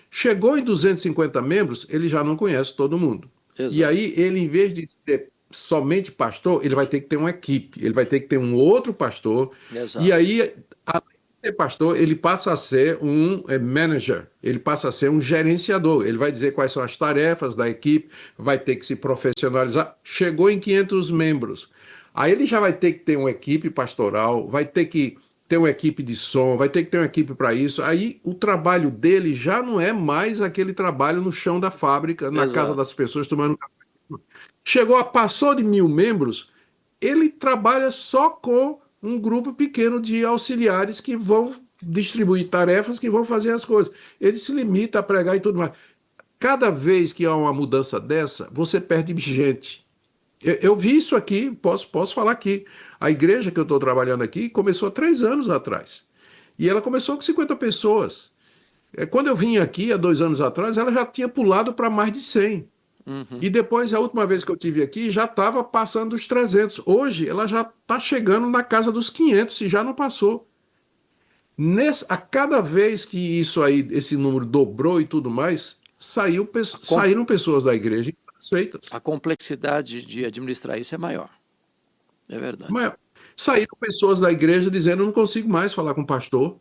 B: Chegou em 250 membros, ele já não conhece todo mundo. E
A: Exato.
B: aí, ele, em vez de ser somente pastor, ele vai ter que ter uma equipe, ele vai ter que ter um outro pastor. E
A: Exato.
B: aí, além de ser pastor, ele passa a ser um manager, ele passa a ser um gerenciador. Ele vai dizer quais são as tarefas da equipe, vai ter que se profissionalizar. Chegou em 500 membros. Aí ele já vai ter que ter uma equipe pastoral, vai ter que ter uma equipe de som, vai ter que ter uma equipe para isso. Aí o trabalho dele já não é mais aquele trabalho no chão da fábrica, na casa
A: Exato.
B: das pessoas tomando café. Passou de 1.000 membros, ele trabalha só com um grupo pequeno de auxiliares que vão distribuir tarefas, que vão fazer as coisas. Ele se limita a pregar e tudo mais. Cada vez que há uma mudança dessa, você perde gente. Eu vi isso aqui, posso falar aqui. A igreja que eu estou trabalhando aqui começou há 3 anos atrás. E ela começou com 50 pessoas. Quando eu vim aqui, há 2 anos atrás, ela já tinha pulado para mais de 100.
A: Uhum.
B: E depois, a última vez que eu tive aqui, já estava passando os 300. Hoje, ela já está chegando na casa dos 500, e já não passou. A cada vez que isso aí, esse número dobrou e tudo mais,
A: A, com-
B: saíram pessoas da igreja insatisfeitas.
A: a complexidade de administrar isso é maior. É verdade.
B: Mas saíram pessoas da igreja dizendo: eu não consigo mais falar com o pastor,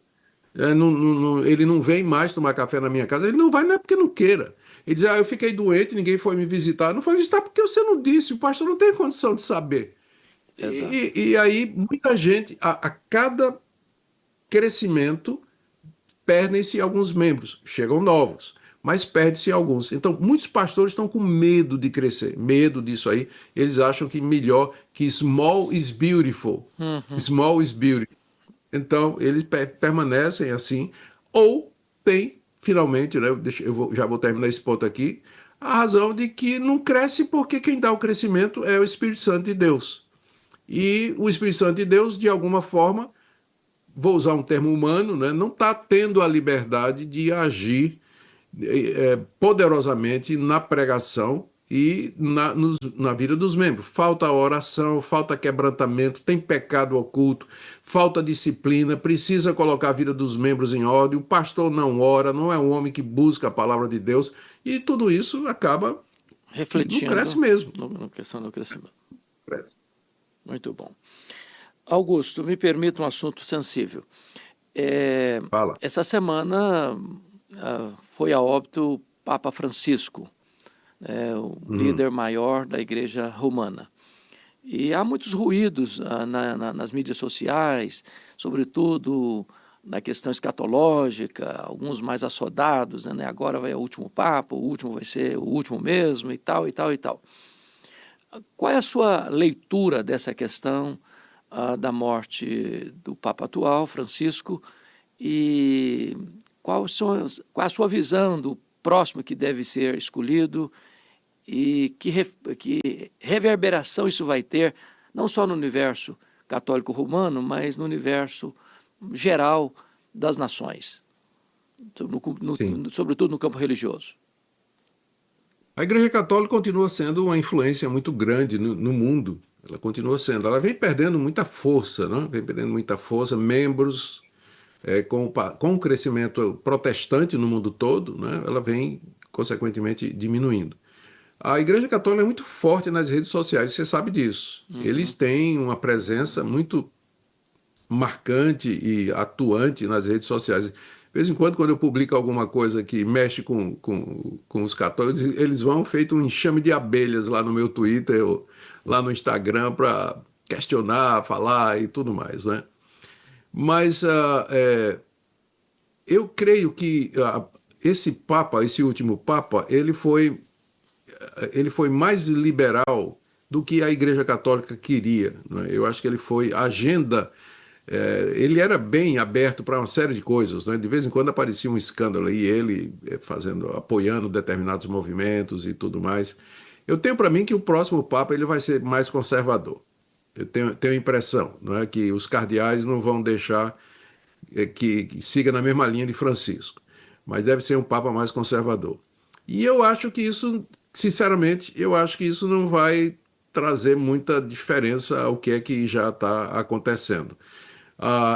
B: ele não vem mais tomar café na minha casa. Ele não vai, não é porque não queira. Ele diz: eu fiquei doente, ninguém foi me visitar. Não foi visitar porque você não disse, o pastor não tem condição de saber.
A: Exato.
B: E aí, muita gente, a cada crescimento, perdem-se alguns membros, chegam novos, mas perde-se alguns. Então, muitos pastores estão com medo de crescer, medo disso aí. Eles acham que melhor que small is beautiful.
A: Uhum.
B: Small is beautiful. Então, eles permanecem assim, ou tem, finalmente, né, já vou terminar esse ponto aqui, a razão de que não cresce porque quem dá o crescimento é o Espírito Santo de Deus. E o Espírito Santo de Deus, de alguma forma, vou usar um termo humano, né, não está tendo a liberdade de agir poderosamente na pregação e na vida dos membros. Falta oração, falta quebrantamento, tem pecado oculto, falta disciplina, precisa colocar a vida dos membros em ordem. O pastor não ora, não é um homem que busca a palavra de Deus, e tudo isso acaba que não cresce
A: Refletindo
B: mesmo.
A: no questão do crescimento.
B: Cresce.
A: Muito bom. Augusto, me permita um assunto sensível.
B: Fala.
A: Essa semana foi a óbito o Papa Francisco, o
B: Hum,
A: líder maior da Igreja Romana. E há muitos ruídos nas mídias sociais, sobretudo na questão escatológica, alguns mais assodados, né? Agora vai o último Papa, o último vai ser o último mesmo, e tal, e tal, e tal. Qual é a sua leitura dessa questão da morte do Papa atual, Francisco, e qual a sua visão do próximo que deve ser escolhido e que reverberação isso vai ter, não só no universo católico romano, mas no universo geral das nações,
B: sim.
A: sobretudo no campo religioso?
B: A Igreja Católica continua sendo uma influência muito grande no mundo. Ela continua sendo. Ela vem perdendo muita força, né? Vem perdendo muita força. Membros, com o crescimento protestante no mundo todo, né? Ela vem, consequentemente, diminuindo. A Igreja Católica é muito forte nas redes sociais, você sabe disso.
A: Uhum.
B: Eles têm uma presença muito marcante e atuante nas redes sociais. vez em quando eu publico alguma coisa que mexe com os católicos, eles vão feito um enxame de abelhas lá no meu Twitter, ou lá no Instagram, para questionar, falar e tudo mais, né? Mas eu creio que esse Papa, esse último Papa, ele foi mais liberal do que a Igreja Católica queria, né? Eu acho que ele foi a agenda. Ele era bem aberto para uma série de coisas, né? De vez em quando aparecia um escândalo e ele apoiando determinados movimentos e tudo mais. Eu tenho para mim que o próximo Papa ele vai ser mais conservador. Eu tenho a impressão, não é, que os cardeais não vão deixar que siga na mesma linha de Francisco, mas deve ser um Papa mais conservador. E eu acho que isso, sinceramente, eu acho que isso não vai trazer muita diferença ao que é que já está acontecendo.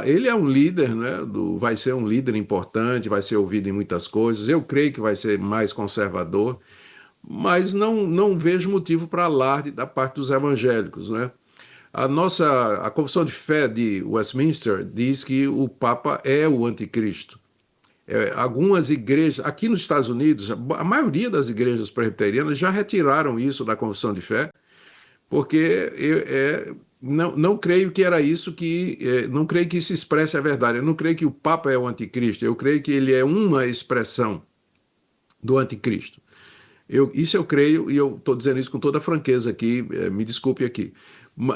B: Ele é um líder, né, vai ser um líder importante, vai ser ouvido em muitas coisas. Eu creio que vai ser mais conservador, mas não vejo motivo para alarde da parte dos evangélicos, né? A Confissão de Fé de Westminster diz que o Papa é o anticristo. Algumas igrejas, aqui nos Estados Unidos, a maioria das igrejas presbiterianas já retiraram isso da Confissão de Fé, porque não creio que era isso não creio que isso expresse a verdade. Eu não creio que o Papa é o anticristo, eu creio que ele é uma expressão do anticristo. Isso eu creio, e eu estou dizendo isso com toda franqueza aqui, me desculpe aqui.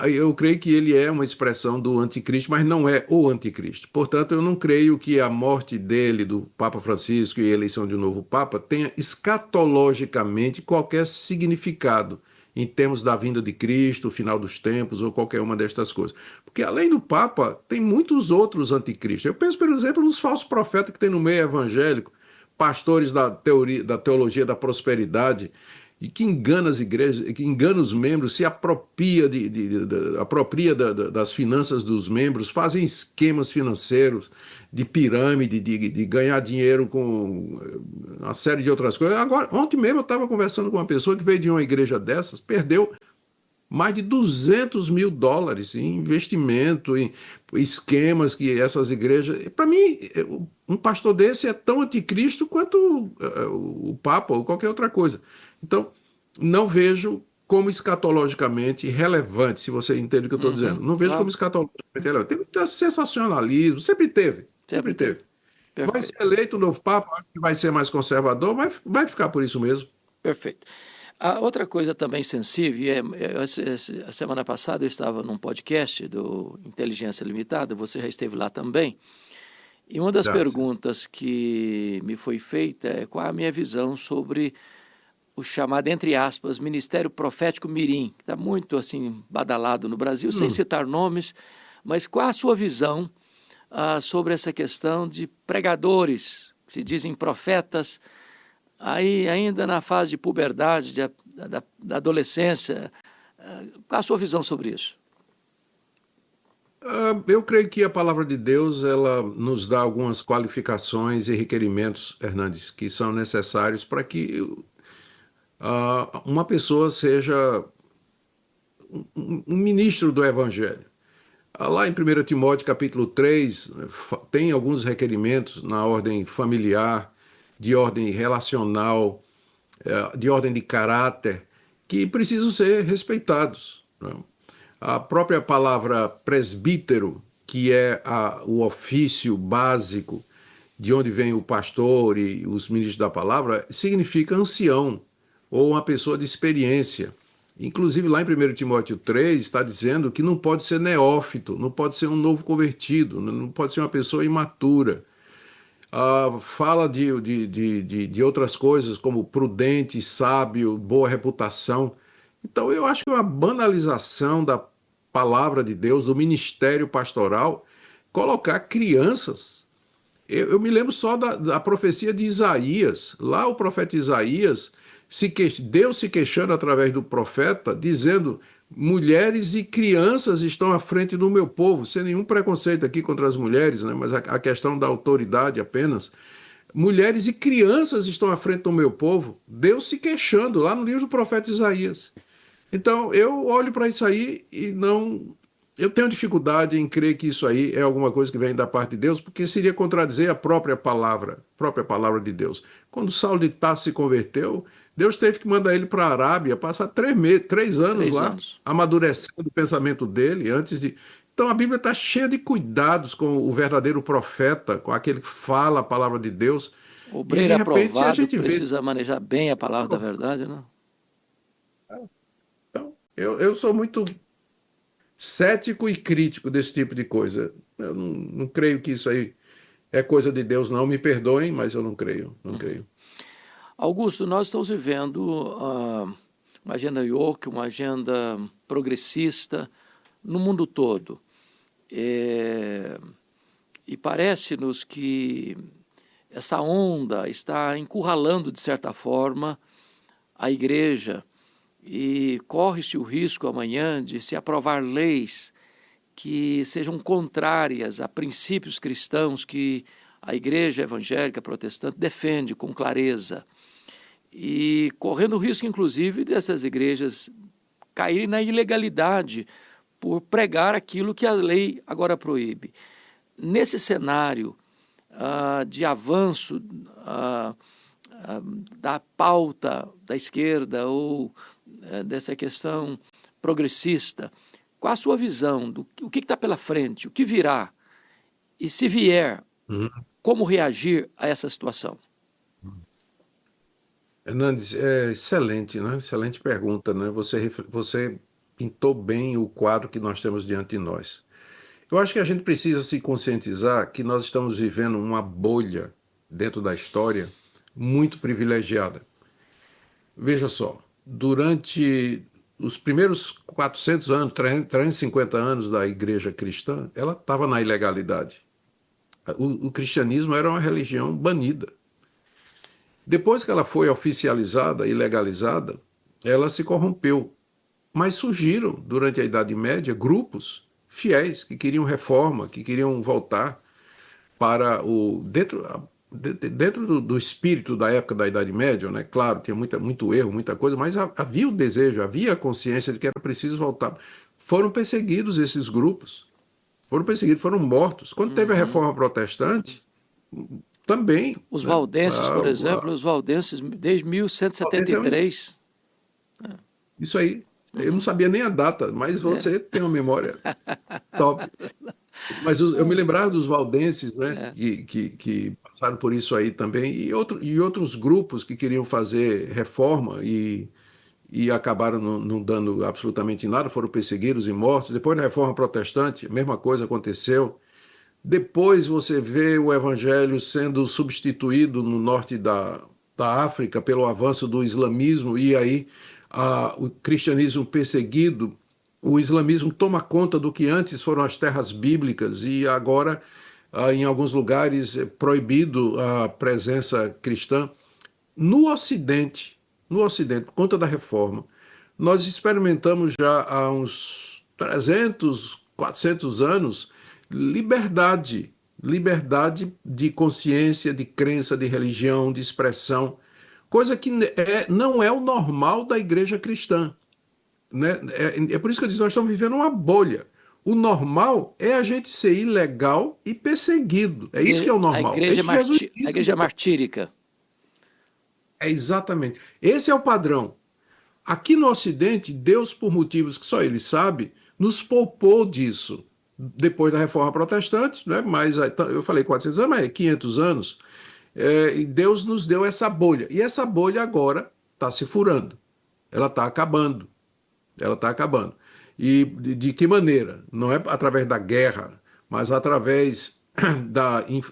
B: Eu creio que ele é uma expressão do anticristo, mas não é o anticristo. Portanto, eu não creio que a morte dele, do Papa Francisco, e a eleição de um novo Papa, tenha escatologicamente qualquer significado em termos da vinda de Cristo, o final dos tempos, ou qualquer uma destas coisas. Porque além do Papa, tem muitos outros anticristos. Eu penso, por exemplo, nos falsos profetas que tem no meio evangélico, pastores da teologia da prosperidade, e que engana as igrejas, que engana os membros, se apropria, das finanças dos membros, fazem esquemas financeiros de pirâmide, de ganhar dinheiro com uma série de outras coisas. Agora, ontem mesmo eu estava conversando com uma pessoa que veio de uma igreja dessas, perdeu mais de $200 mil em investimento, em esquemas que essas igrejas... Para mim, um pastor desse é tão anticristo quanto o Papa ou qualquer outra coisa. Então, não vejo como escatologicamente relevante, se você entende o que eu estou dizendo. Não vejo como escatologicamente relevante. Tem muito sensacionalismo, sempre teve.
A: Perfeito.
B: Vai ser eleito o novo Papa, acho que vai ser mais conservador, mas vai ficar por isso mesmo.
A: Perfeito. A outra coisa também sensível, a semana passada eu estava num podcast do Inteligência Limitada, você já esteve lá também, e uma das perguntas que me foi feita é qual a minha visão sobre o chamado, entre aspas, Ministério Profético Mirim, que está muito assim badalado no Brasil, sem citar nomes, mas qual a sua visão sobre essa questão de pregadores, que se dizem profetas, aí ainda na fase de puberdade, da adolescência, qual a sua visão sobre isso?
B: Eu creio que a palavra de Deus ela nos dá algumas qualificações e requerimentos, Hernandes, que são necessários para que uma pessoa seja um ministro do Evangelho. Lá em 1 Timóteo capítulo 3, tem alguns requerimentos na ordem familiar, de ordem relacional, de ordem de caráter, que precisam ser respeitados, né? A própria palavra presbítero, que é o ofício básico de onde vem o pastor e os ministros da palavra, significa ancião ou uma pessoa de experiência. Inclusive lá em 1 Timóteo 3 está dizendo que não pode ser neófito, não pode ser um novo convertido, não pode ser uma pessoa imatura. Fala de outras coisas como prudente, sábio, boa reputação. Então eu acho que é uma banalização da palavra de Deus, do ministério pastoral, colocar crianças. Eu me lembro só da profecia de Isaías. Lá o profeta Isaías, Deus se queixando através do profeta, dizendo: mulheres e crianças estão à frente do meu povo, sem nenhum preconceito aqui contra as mulheres, né? Mas a questão da autoridade apenas. Mulheres e crianças estão à frente do meu povo, Deus se queixando lá no livro do profeta Isaías. Então eu olho para isso aí e não eu tenho dificuldade em crer que isso aí é alguma coisa que vem da parte de Deus, porque seria contradizer a própria palavra de Deus. Quando Saulo de Tarso se converteu, Deus teve que mandar ele para a Arábia, passar 3 anos
A: Três
B: lá,
A: anos.
B: amadurecendo o pensamento dele antes de. Então a Bíblia está cheia de cuidados com o verdadeiro profeta, com aquele que fala a palavra de Deus.
A: O
B: E de
A: obreiro
B: repente a
A: aprovado
B: gente vê.
A: precisa manejar bem a palavra da verdade, né?
B: Então, eu sou muito cético e crítico desse tipo de coisa. Eu não creio que isso aí é coisa de Deus, não. Me perdoem, mas eu não creio, não creio.
A: Augusto, nós estamos vivendo uma agenda woke, uma agenda progressista no mundo todo. E parece-nos que essa onda está encurralando, de certa forma, a igreja e corre-se o risco amanhã de se aprovar leis que sejam contrárias a princípios cristãos que a igreja evangélica protestante defende com clareza. E correndo o risco, inclusive, dessas igrejas caírem na ilegalidade por pregar aquilo que a lei agora proíbe. Nesse cenário de avanço da pauta da esquerda ou dessa questão progressista, qual a sua visão do o que está pela frente, o que virá? E se vier,
B: Uhum.
A: como reagir a essa situação?
B: Hernandes, é excelente, né? Excelente pergunta, né? Você pintou bem o quadro que nós temos diante de nós. Eu acho que a gente precisa se conscientizar que nós estamos vivendo uma bolha dentro da história muito privilegiada. Veja só, durante os primeiros 400 anos, 350 anos da igreja cristã, ela estava na ilegalidade. O cristianismo era uma religião banida. Depois que ela foi oficializada e legalizada, ela se corrompeu. Mas surgiram, durante a Idade Média, grupos fiéis que queriam reforma, que queriam voltar para o. Dentro do espírito da época da Idade Média, né? Claro, tinha muito erro, muita coisa, mas havia o desejo, havia a consciência de que era preciso voltar. Foram perseguidos esses grupos, foram perseguidos, foram mortos. Quando teve a
A: Uhum.
B: reforma protestante, também,
A: Os
B: né?
A: valdenses, por exemplo, os valdenses desde
B: Esse é um
A: 1173.
B: Isso aí. Eu não
A: Uhum.
B: sabia nem a data, mas
A: É,
B: você tem uma memória top. Mas eu me lembrava dos valdenses, né,
A: é.
B: que passaram por isso aí também, e outros grupos que queriam fazer reforma e acabaram não dando absolutamente nada, foram perseguidos e mortos. Depois da reforma protestante, a mesma coisa aconteceu. Depois você vê o evangelho sendo substituído no norte da África pelo avanço do islamismo, e aí o cristianismo perseguido, o islamismo toma conta do que antes foram as terras bíblicas, e agora, em alguns lugares, é proibido a presença cristã. No Ocidente, por conta da reforma, nós experimentamos já há uns 300, 400 anos liberdade, liberdade de consciência, de crença, de religião, de expressão, coisa que não é o normal da igreja cristã, né? É por isso que eu disse, nós estamos vivendo uma bolha. O normal é a gente ser ilegal e perseguido. É isso que é o normal. É isso que Jesus
A: A
B: disse.
A: igreja martírica.
B: É exatamente. Esse é o padrão. Aqui no Ocidente, Deus, por motivos que só Ele sabe, nos poupou disso. Depois da Reforma Protestante, né? Mas eu falei 400 anos, mas é 500 anos, e Deus nos deu essa bolha. E essa bolha agora está se furando. Ela está acabando. Ela está acabando. E de que maneira? Não é através da guerra, mas através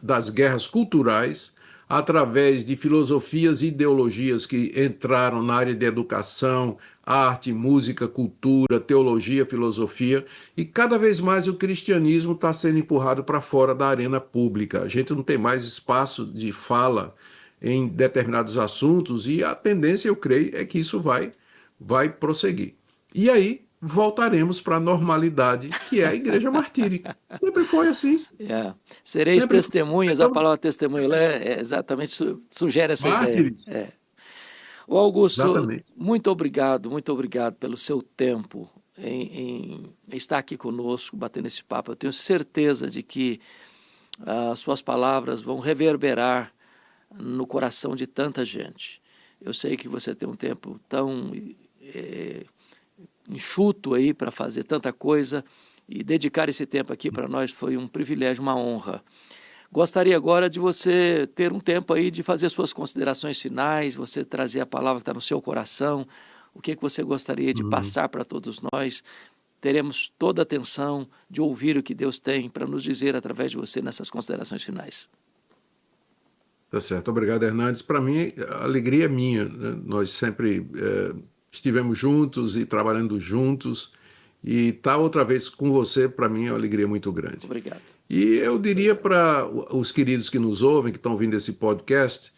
B: das guerras culturais, através de filosofias e ideologias que entraram na área de educação, arte, música, cultura, teologia, filosofia, e cada vez mais o cristianismo está sendo empurrado para fora da arena pública. A gente não tem mais espaço de fala em determinados assuntos, e a tendência, eu creio, é que isso vai prosseguir. E aí voltaremos para a normalidade, que é a igreja martírica. Sempre foi assim.
A: É. Sereis
B: Sempre foi.
A: testemunhas, a
B: Então,
A: palavra testemunho lá exatamente sugere essa ideia.
B: mártires.
A: O Augusto,
B: Exatamente.
A: muito obrigado pelo seu tempo. em estar aqui conosco, batendo esse papo. Eu tenho certeza de que as suas palavras vão reverberar no coração de tanta gente. Eu sei que você tem um tempo tão enxuto aí para fazer tanta coisa, e dedicar esse tempo aqui para nós foi um privilégio, uma honra. Gostaria agora de você ter um tempo aí de fazer suas considerações finais, você trazer a palavra que está no seu coração, o que você gostaria de passar para todos nós. Teremos toda a atenção de ouvir o que Deus tem para nos dizer através de você nessas considerações finais.
B: Tá certo. Obrigado, Hernandes. Para mim, a alegria é minha, né? Nós sempre estivemos juntos e trabalhando juntos, e estar outra vez com você, para mim, é uma alegria muito grande.
A: Obrigado.
B: E eu diria para os queridos que nos ouvem, que estão ouvindo esse podcast,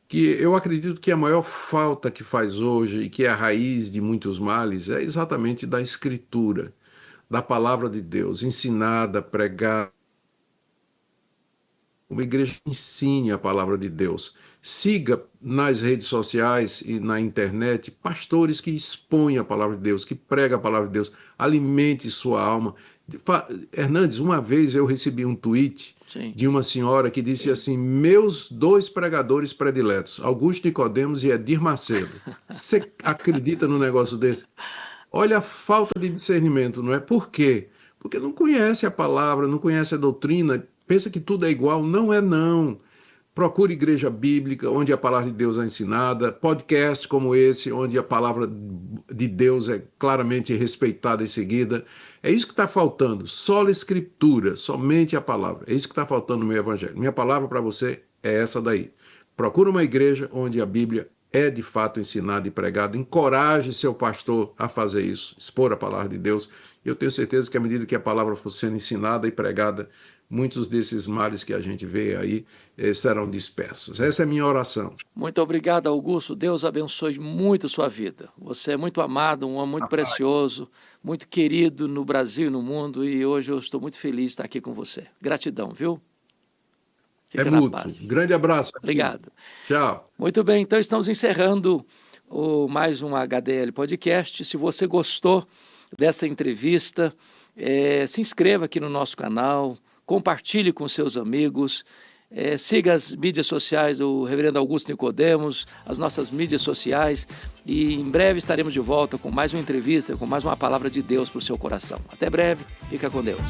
B: que eu acredito que a maior falta que faz hoje, e que é a raiz de muitos males, é exatamente da Escritura, da palavra de Deus, ensinada, pregada. Uma igreja que ensine a palavra de Deus. Siga nas redes sociais e na internet pastores que expõem a palavra de Deus, que pregam a palavra de Deus. Alimente sua alma. Hernandes, uma vez eu recebi um tweet de uma senhora que disse assim: meus 2 pregadores prediletos, Augusto Nicodemos e Edir Macedo. Você acredita num negócio desse? Olha a falta de discernimento, não é? Por quê? Porque não conhece a palavra, não conhece a doutrina, pensa que tudo é igual. Não é, não. Procure igreja bíblica, onde a palavra de Deus é ensinada, podcasts como esse, onde a palavra de Deus é claramente respeitada e seguida. É isso que está faltando, só a Escritura, somente a palavra. É isso que está faltando no meu evangelho. Minha palavra para você é essa daí. Procure uma igreja onde a Bíblia é de fato ensinada e pregada. Encoraje seu pastor a fazer isso, expor a palavra de Deus. Eu tenho certeza que à medida que a palavra for sendo ensinada e pregada, muitos desses males que a gente vê aí serão dispersos. Essa é a minha oração.
A: Muito obrigado, Augusto. Deus abençoe muito sua vida. Você é muito amado, um homem muito precioso, muito querido no Brasil e no mundo, e hoje eu estou muito feliz de estar aqui com você. Gratidão, viu?
B: Fica na paz. Grande abraço.
A: Obrigado.
B: Tchau.
A: Muito bem, então estamos encerrando mais um HDL Podcast. Se você gostou dessa entrevista, se inscreva aqui no nosso canal, compartilhe com seus amigos, siga as mídias sociais do Reverendo Augusto Nicodemos, as nossas mídias sociais, e em breve estaremos de volta com mais uma entrevista, com mais uma palavra de Deus para o seu coração. Até breve, fica com Deus.